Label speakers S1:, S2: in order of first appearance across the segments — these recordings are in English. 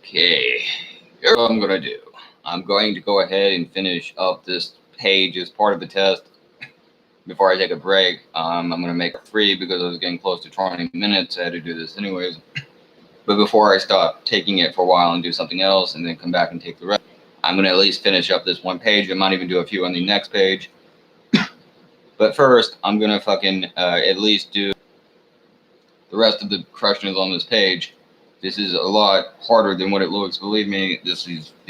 S1: Okay, here's what I'm gonna do. I'm going to go ahead and finish up this page as part of the test before I take a break. I'm gonna make it free because I was getting close to 20 minutes. I had to do this anyways. But before I stop taking it for a while and do something else and then come back and take the rest, I'm gonna at least finish up this one page. I might even do a few on the next page. But first, I'm gonna fucking at least do the rest of the questions on this page. This is a lot harder than what it looks. Believe me, this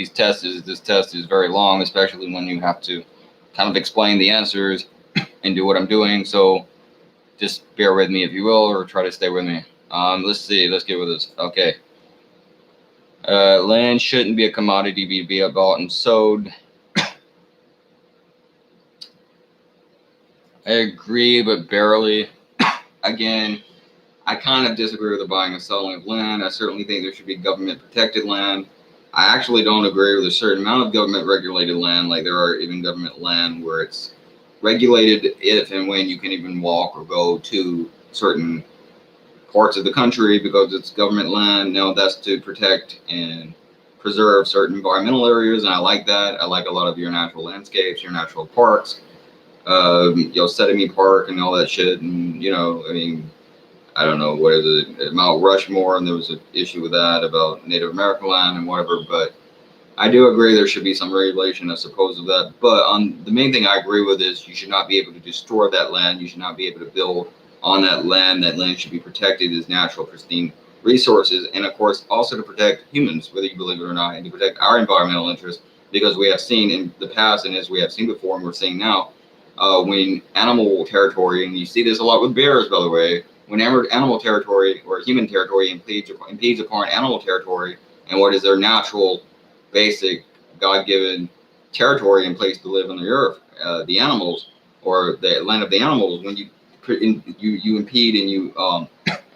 S1: test is very long, especially when you have to kind of explain the answers and do what I'm doing. So just bear with me if you will, or try to stay with me. Let's see. Let's get with this. Okay. Land shouldn't be a commodity be bought and sold. I agree, but barely. Again, I kind of disagree with the buying and selling of land. I certainly think there should be government protected land. I actually don't agree with a certain amount of government regulated land. Like there are even government land where it's regulated if and when you can even walk or go to certain parts of the country because it's government land. Now that's to protect and preserve certain environmental areas, and I like that. I like a lot of your natural landscapes, your natural parks, Yosemite Park and all that shit. And I mean, I don't know, what is it, Mount Rushmore, and there was an issue with that about Native American land and whatever, but I do agree there should be some regulation, I suppose, of that. But the main thing I agree with is you should not be able to destroy that land. You should not be able to build on that land. That land should be protected as natural, pristine resources, and of course, also to protect humans, whether you believe it or not, and to protect our environmental interests, because we have seen in the past, and as we have seen before, and we're seeing now, when animal territory, and you see this a lot with bears, by the way, whenever animal territory or human territory impedes upon animal territory and what is their natural, basic, God-given territory and place to live on the earth, the animals or the land of the animals, when you impede and you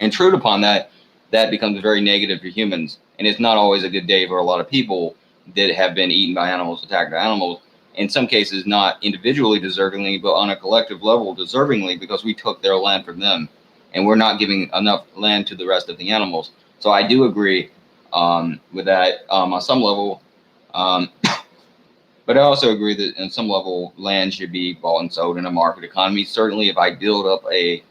S1: intrude upon that, that becomes very negative for humans, and it's not always a good day for a lot of people that have been eaten by animals, attacked by animals. In some cases, not individually deservingly, but on a collective level deservingly, because we took their land from them. And we're not giving enough land to the rest of the animals. So I do agree with that on some level. But I also agree that on some level, land should be bought and sold in a market economy. Certainly, if I build up a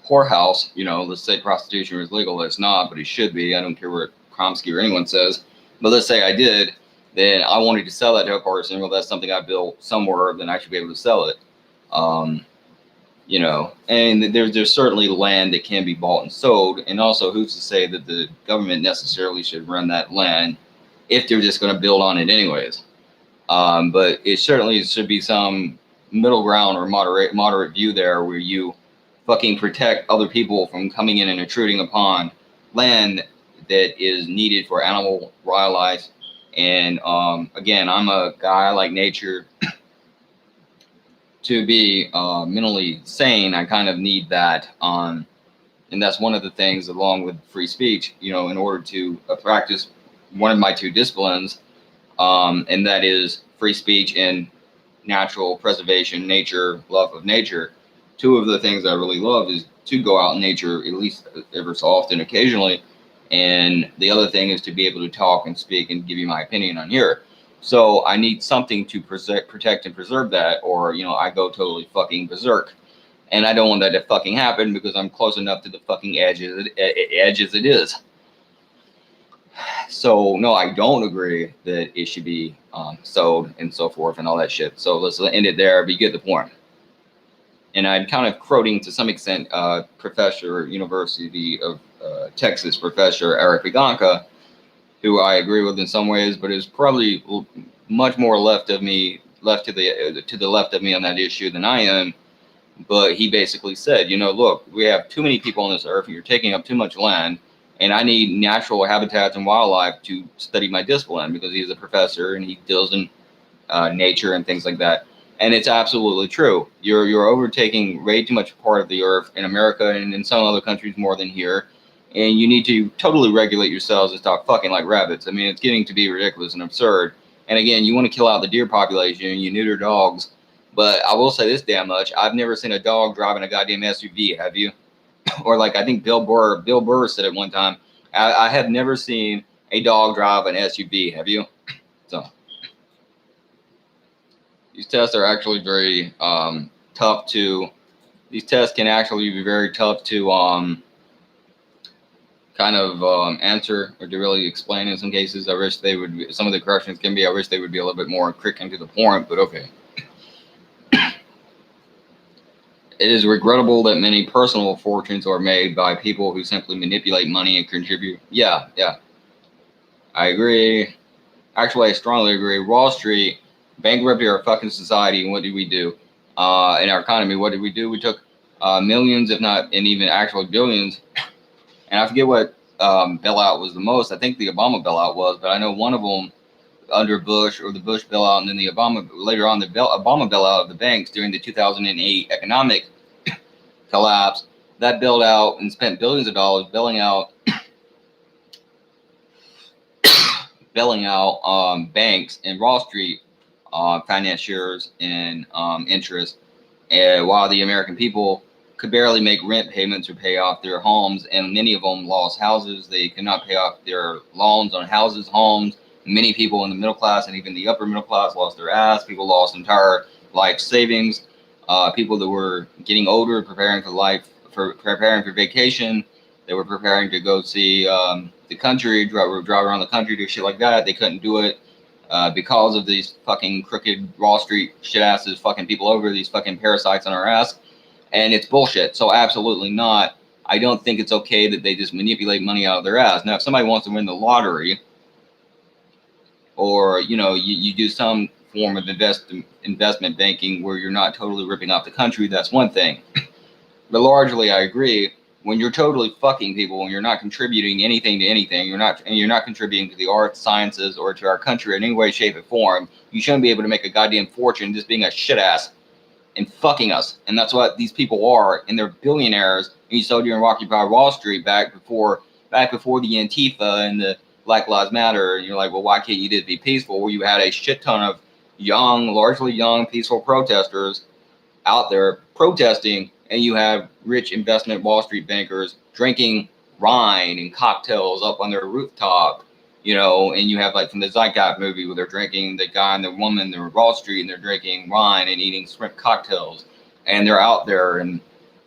S1: whorehouse, let's say prostitution is legal. It's not, but it should be. I don't care what Kromsky or anyone says. But let's say I did, then I wanted to sell that to a person. Well, that's something I built somewhere, then I should be able to sell it. And there's certainly land that can be bought and sold. And also, who's to say that the government necessarily should run that land if they're just going to build on it anyways? But it certainly should be some middle ground or moderate view there where you fucking protect other people from coming in and intruding upon land that is needed for animal wildlife. And again, I'm a guy, I like nature. To be mentally sane, I kind of need that. And that's one of the things, along with free speech, in order to practice one of my two disciplines, and that is free speech and natural preservation, nature, love of nature. Two of the things I really love is to go out in nature, at least ever so often, occasionally. And the other thing is to be able to talk and speak and give you my opinion on here. So I need something to protect and preserve that, or, I go totally fucking berserk. And I don't want that to fucking happen because I'm close enough to the fucking edge as it is. So, no, I don't agree that it should be sold and so forth and all that shit. So let's end it there, but you get the point. And I'm kind of quoting to some extent Professor, University of Texas Professor Eric Viganka, who I agree with in some ways, but is probably much more left to the left of me on that issue than I am. But he basically said, look, we have too many people on this earth, and you're taking up too much land, and I need natural habitats and wildlife to study my discipline, because he's a professor and he deals in nature and things like that. And it's absolutely true. You're overtaking way too much part of the earth in America and in some other countries more than here. And you need to totally regulate yourselves and stop fucking like rabbits. I mean, it's getting to be ridiculous and absurd. And again, you want to kill out the deer population, you neuter dogs. But I will say this damn much. I've never seen a dog driving a goddamn SUV, have you? Or like I think Bill Burr said it one time. I have never seen a dog drive an SUV. Have you? So these tests are actually very tough to. These tests can actually be very tough to kind of answer or to really explain in some cases. I wish they would. Some of the corrections can be. I wish they would be a little bit more quick and to the point. But okay. It is regrettable that many personal fortunes are made by people who simply manipulate money and contribute. Yeah, I agree. Actually, I strongly agree. Wall Street bankrupted our fucking society, and what did we do? In our economy, what did we do? We took millions, if not, and even actual billions. And I forget what bailout was the most. I think the Obama bailout was, but I know one of them under Bush, or the Bush bailout, and then the Obama later on the Obama bailout of the banks during the 2008 economic collapse. That bailed out and spent billions of dollars bailing out banks and Wall Street financiers and interests, while the American people could barely make rent payments or pay off their homes, and many of them lost houses. They could not pay off their loans on houses, homes. Many people in the middle class and even the upper middle class lost their ass. People lost entire life savings. People that were getting older, preparing for vacation. They were preparing to go see the country, drive around the country, do shit like that. They couldn't do it because of these fucking crooked Wall Street shit asses fucking people over, these fucking parasites on our ass. And it's bullshit. So absolutely not. I don't think it's okay that they just manipulate money out of their ass. Now, if somebody wants to win the lottery, or you do some form of investment banking where you're not totally ripping off the country, that's one thing. But largely, I agree. When you're totally fucking people, when you're not contributing anything to anything, you're not contributing to the arts, sciences, or to our country in any way, shape, or form, you shouldn't be able to make a goddamn fortune just being a shit ass and fucking us. And that's what these people are, and they're billionaires. And you saw during Occupy Wall Street back before the Antifa and the Black Lives Matter, and you're like, well, why can't you just be peaceful? Well, you had a shit ton of largely young, peaceful protesters out there protesting, and you have rich investment Wall Street bankers drinking wine and cocktails up on their rooftop, and you have like from the Zeitgeist movie where they're drinking, the guy and the woman, they're Wall Street, and they're drinking wine and eating shrimp cocktails, and they're out there and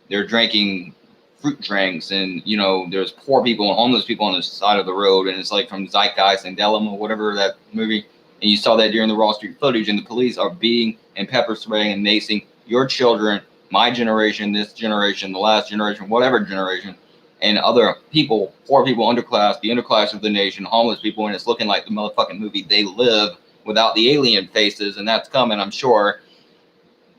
S1: they're drinking fruit drinks, and there's poor people and homeless people on the side of the road, and it's like from Zeitgeist and Delum or whatever that movie, and you saw that during the Wall Street footage, and the police are beating and pepper spraying and macing your children, my generation, this generation, the last generation, whatever generation, and other people, poor people, underclass, the underclass of the nation, homeless people, and it's looking like the motherfucking movie They Live without the alien faces, and that's coming, I'm sure.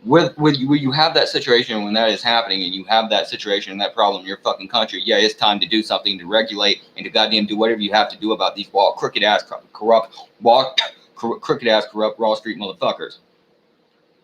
S1: When you have that situation, when that is happening, and you have that situation and that problem in your fucking country, yeah, it's time to do something to regulate and to goddamn do whatever you have to do about these crooked ass corrupt Wall Street motherfuckers.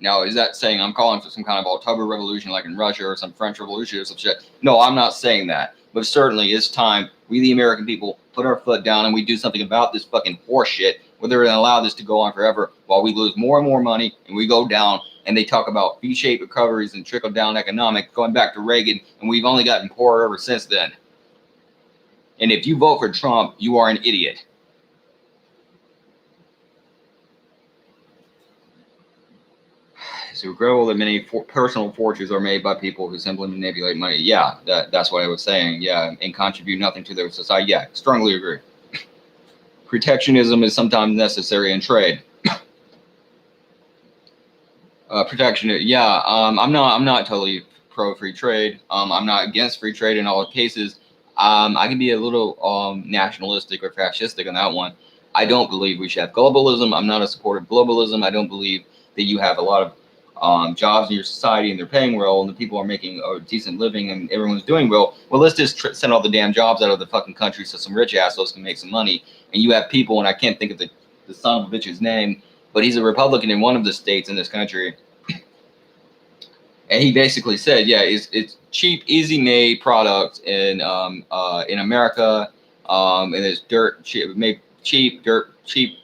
S1: Now, is that saying I'm calling for some kind of October revolution like in Russia or some French revolution or some shit? No, I'm not saying that. But certainly it's time we, the American people, put our foot down and we do something about this fucking horse shit, whether they're going to allow this to go on forever while we lose more and more money and we go down, and they talk about V-shaped recoveries and trickle-down economics going back to Reagan, and we've only gotten poorer ever since then. And if you vote for Trump, you are an idiot. It's regrettable that many personal fortunes are made by people who simply manipulate money. Yeah, that's what I was saying. Yeah, and contribute nothing to their society. Yeah, strongly agree. Protectionism is sometimes necessary in trade. Yeah. I'm not totally pro free trade. I'm not against free trade in all cases. I can be a little nationalistic or fascistic on that one. I don't believe we should have globalism. I'm not a supporter of globalism. I don't believe that you have a lot of jobs in your society and they're paying well and the people are making a decent living and everyone's doing well. Well, let's just send all the damn jobs out of the fucking country so some rich assholes can make some money. And you have people, and I can't think of the son of a bitch's name, but he's a Republican in one of the states in this country. And he basically said, yeah, it's cheap, easy-made products in America, and it's cheap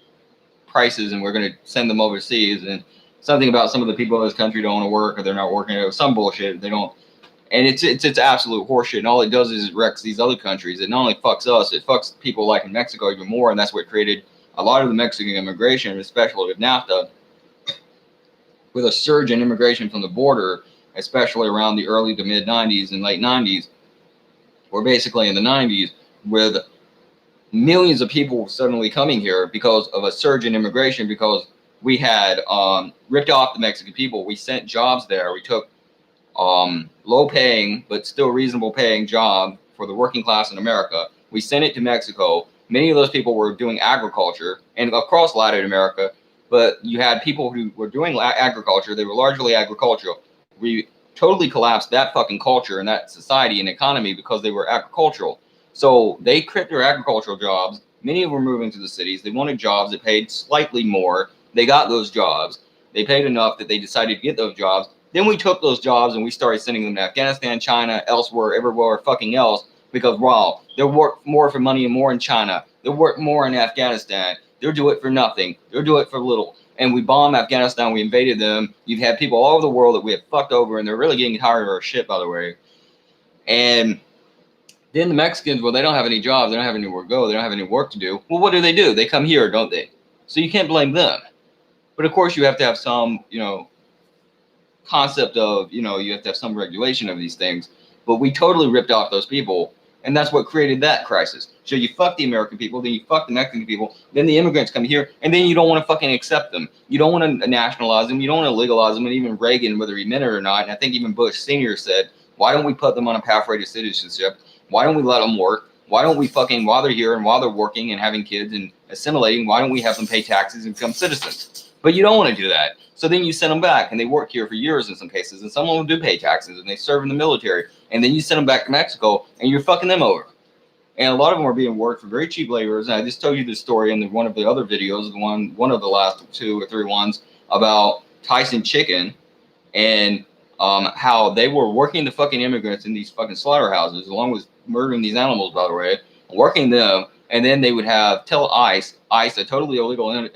S1: prices, and we're going to send them overseas. And something about some of the people in this country don't want to work, or they're not working. It was some bullshit. They don't. And it's absolute horseshit. And all it does is it wrecks these other countries. It not only fucks us, it fucks people like in Mexico even more. And that's what created a lot of the Mexican immigration, especially with NAFTA, with a surge in immigration from the border, especially around the early to mid 90s and late 90s, or basically in the 90s, with millions of people suddenly coming here because of a surge in immigration, because we had ripped off the Mexican people. We sent jobs there. We took low paying but still reasonable paying job for the working class in America. We sent it to Mexico. Many of those people were doing agriculture and across Latin America, but you had people who were doing agriculture. They were largely agricultural. We totally collapsed that fucking culture and that society and economy because they were agricultural. So they quit their agricultural jobs. Many of them were moving to the cities. They wanted jobs that paid slightly more. They got those jobs. They paid enough that they decided to get those jobs. Then we took those jobs and we started sending them to Afghanistan, China, elsewhere, everywhere fucking else, because, wow, they'll work more for money and more in China. They'll work more in Afghanistan. They'll do it for nothing. They'll do it for little. And we bombed Afghanistan. We invaded them. You've had people all over the world that we have fucked over, and they're really getting tired of our shit, by the way. And then the Mexicans, well, they don't have any jobs. They don't have anywhere to go. They don't have any work to do. Well, what do? They come here, don't they? So you can't blame them. But, of course, you have to have some, concept of, you have to have some regulation of these things. But we totally ripped off those people, and that's what created that crisis. So you fuck the American people, then you fuck the Mexican people, then the immigrants come here, and then you don't want to fucking accept them. You don't want to nationalize them. You don't want to legalize them. And even Reagan, whether he meant it or not, and I think even Bush Sr. said, why don't we put them on a pathway to citizenship? Why don't we let them work? Why don't we fucking, while they're here and while they're working and having kids and assimilating, why don't we have them pay taxes and become citizens? But you don't want to do that. So then you send them back, and they work here for years in some cases, and some of them do pay taxes, and they serve in the military, and then you send them back to Mexico, and you're fucking them over. And a lot of them are being worked for very cheap laborers. And I just told you this story in one of the other videos, one of the last 2 or 3 ones, about Tyson Chicken and how they were working the fucking immigrants in these fucking slaughterhouses, along with murdering these animals, by the way, working them. And then they would tell ICE, a totally illegal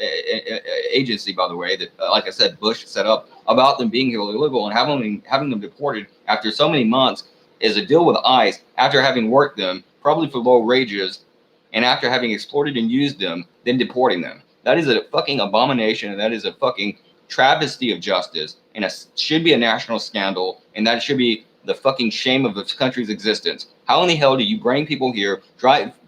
S1: agency, by the way, that, like I said, Bush set up, about them being illegal, and having them deported after so many months as a deal with ICE, after having worked them, probably for low wages, and after having exploited and used them, then deporting them. That is a fucking abomination, and that is a fucking travesty of justice, and it should be a national scandal, and that should be the fucking shame of this country's existence. How in the hell do you bring people here,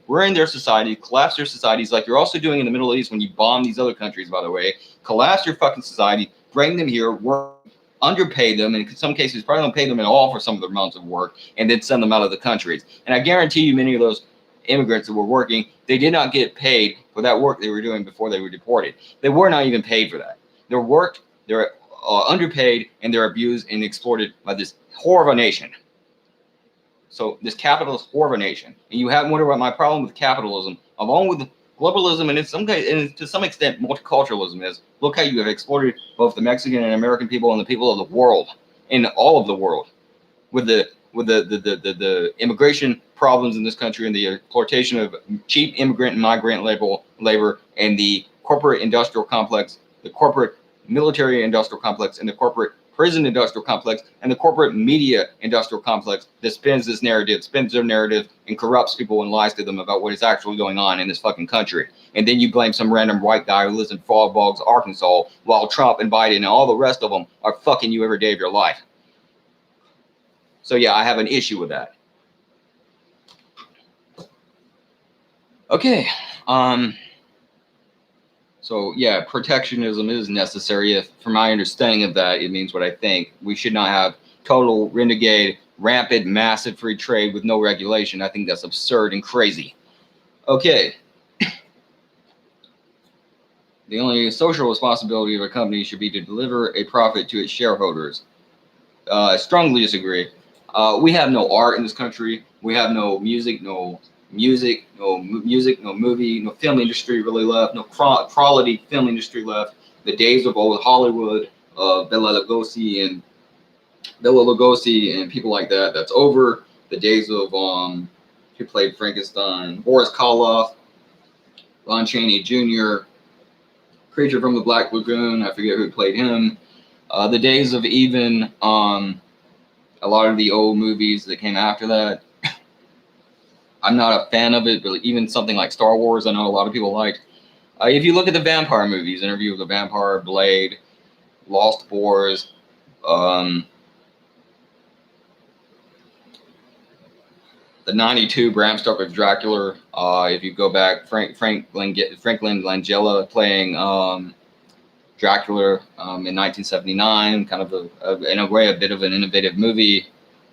S1: ruin their society, collapse their societies, like you're also doing in the Middle East when you bomb these other countries, by the way, collapse your fucking society, bring them here, work, underpay them, and in some cases probably don't pay them at all for some of their amounts of work, and then send them out of the countries. And I guarantee you many of those immigrants that were working, they did not get paid for that work they were doing before they were deported. They were not even paid for that. They're worked, they're underpaid, and they're abused and exploited by this whore of a nation. So this capitalist whore of a nation. And you have wondered about my problem with capitalism, along with globalism, and in some case, and to some extent, multiculturalism is. Look how you have exploited both the Mexican and American people and the people of the world, in all of the world, with the immigration problems in this country and the exploitation of cheap immigrant and migrant labor, and the corporate industrial complex, the corporate military industrial complex, and the corporate prison industrial complex, and the corporate media industrial complex that spins their narrative, and corrupts people and lies to them about what is actually going on in this fucking country. And then you blame some random white guy who lives in Fog Bogs, Arkansas, while Trump and Biden and all the rest of them are fucking you every day of your life. So yeah, I have an issue with that. Okay. So yeah, protectionism is necessary. If, from my understanding of that, it means what I think. We should not have total renegade, rampant, massive free trade with no regulation. I think that's absurd and crazy. Okay. The only social responsibility of a company should be to deliver a profit to its shareholders. I strongly disagree. We have no art in this country. We have no music, no movie, no film industry really left, no quality film industry left. The days of old Hollywood, Bela Lugosi and people like that, that's over. The days of who played Frankenstein, Boris Karloff, Lon Chaney Jr., Creature from the Black Lagoon, I forget who played him. The days of even A lot of the old movies that came after that, I'm not a fan of it, but even something like Star Wars, I know a lot of people liked. If you look at the vampire movies, Interview with the Vampire, Blade, Lost Wars, um, the '92 Bram Stoker's Dracula. If you go back, Franklin Langella playing Dracula in 1979, kind of in a way a bit of an innovative movie,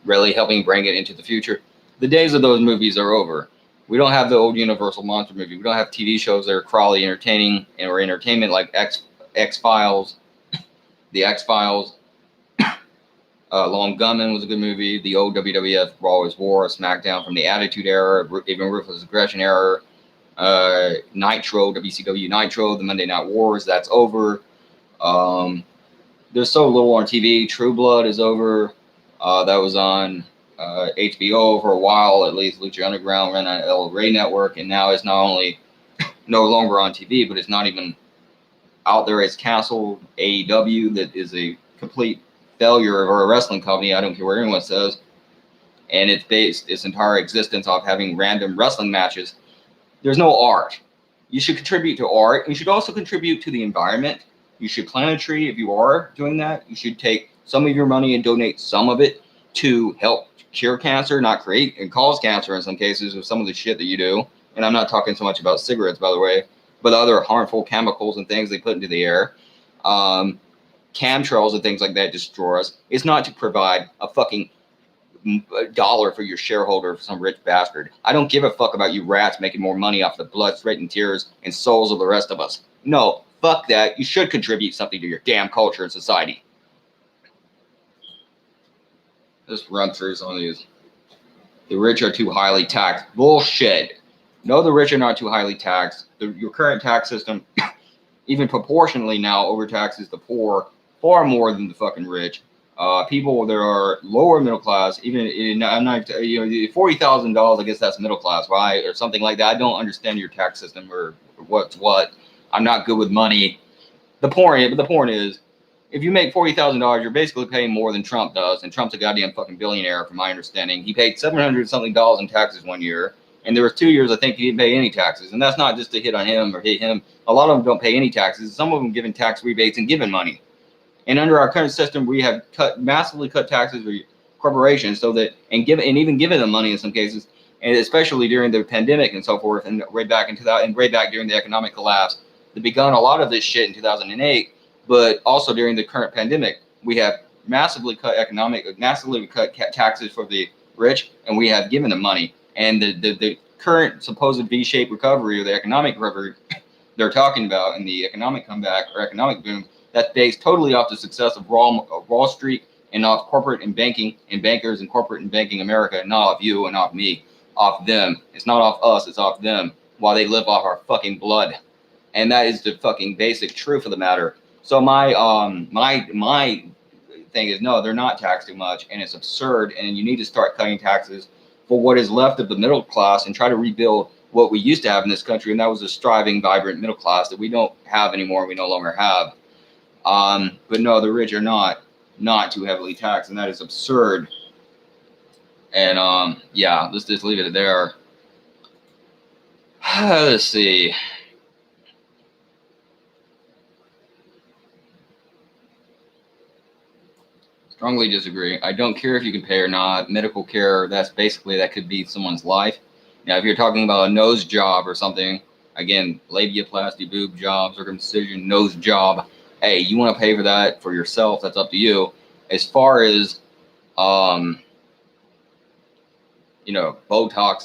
S1: really helping bring it into the future. The days of those movies are over. We don't have the old Universal monster movie. We don't have TV shows that are crawly entertaining or entertainment like X-Files, the X-Files. Long Gunman was a good movie. The old WWF Raw is War, SmackDown from the Attitude Era, even Ruthless Aggression Era, Nitro, WCW Nitro, the Monday Night Wars, that's over. There's so little on TV. True Blood is over. That was on HBO for a while, at least. Lucha Underground ran on El Rey Network, and now it's not only no longer on TV, but it's not even out there. It's canceled. AEW, that is a complete failure of a wrestling company. I don't care what anyone says. And it's based its entire existence off having random wrestling matches. There's no art. You should contribute to art. You should also contribute to the environment. You should plant a tree. If you are doing that, you should take some of your money and donate some of it to help cure cancer, not create and cause cancer in some cases with some of the shit that you do. And I'm not talking so much about cigarettes, by the way, but other harmful chemicals and things they put into the air. Chemtrails and things like that destroy us. It's not to provide a fucking dollar for your shareholder for some rich bastard. I don't give a fuck about you rats making more money off the blood, sweat, and tears and souls of the rest of us. No, fuck that. You should contribute something to your damn culture and society. Let's run through some of these. The rich are too highly taxed. Bullshit. No, the rich are not too highly taxed. Your current tax system, even proportionally now, overtaxes the poor far more than the fucking rich. People that are lower middle class, even I'm not, $40,000, I guess that's middle class, right, or something like that. I don't understand your tax system or what's what. I'm not good with money. The point is, if you make $40,000, you're basically paying more than Trump does, and Trump's a goddamn fucking billionaire, from my understanding. He paid $700 something in taxes one year, and there was 2 years I think he didn't pay any taxes, and that's not just to hit on him or hit him. A lot of them don't pay any taxes. Some of them giving tax rebates and giving money. And under our current system, we have massively cut taxes for corporations, so that and even giving them money in some cases, and especially during the pandemic and so forth, and right back during the economic collapse, that begun a lot of this shit in 2008. But also during the current pandemic, we have massively cut taxes for the rich, and we have given them money. And the current supposed V-shaped recovery, or the economic recovery they're talking about, and the economic comeback or economic boom, that's based totally off the success of Wall Street and off corporate and banking and bankers and corporate and banking America, and not off you and off me, off them. It's not off us, it's off them, while they live off our fucking blood. And that is the fucking basic truth of the matter. So my thing is, no, they're not taxed too much, and it's absurd, and you need to start cutting taxes for what is left of the middle class and try to rebuild what we used to have in this country, and that was a striving, vibrant middle class that we don't have anymore, we no longer have. But no, the rich are not too heavily taxed, and that is absurd. And yeah, let's just leave it there. Let's see. Strongly disagree. I don't care if you can pay or not. Medical care, that could be someone's life. Now, if you're talking about a nose job or something, again, labiaplasty, boob job, circumcision, nose job, hey, you want to pay for that for yourself, that's up to you. As far as, Botox,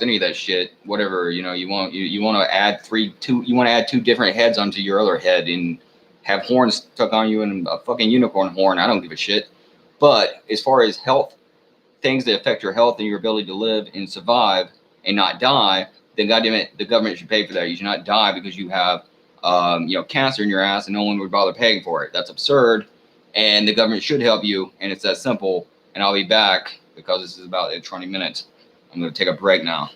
S1: any of that shit, whatever, you want to add two different heads onto your other head and have horns stuck on you and a fucking unicorn horn. I don't give a shit. But as far as health, things that affect your health and your ability to live and survive and not die, then goddamn it, the government should pay for that. You should not die because you have, cancer in your ass and no one would bother paying for it. That's absurd. And the government should help you. And it's that simple. And I'll be back because this is about 20 minutes. I'm going to take a break now.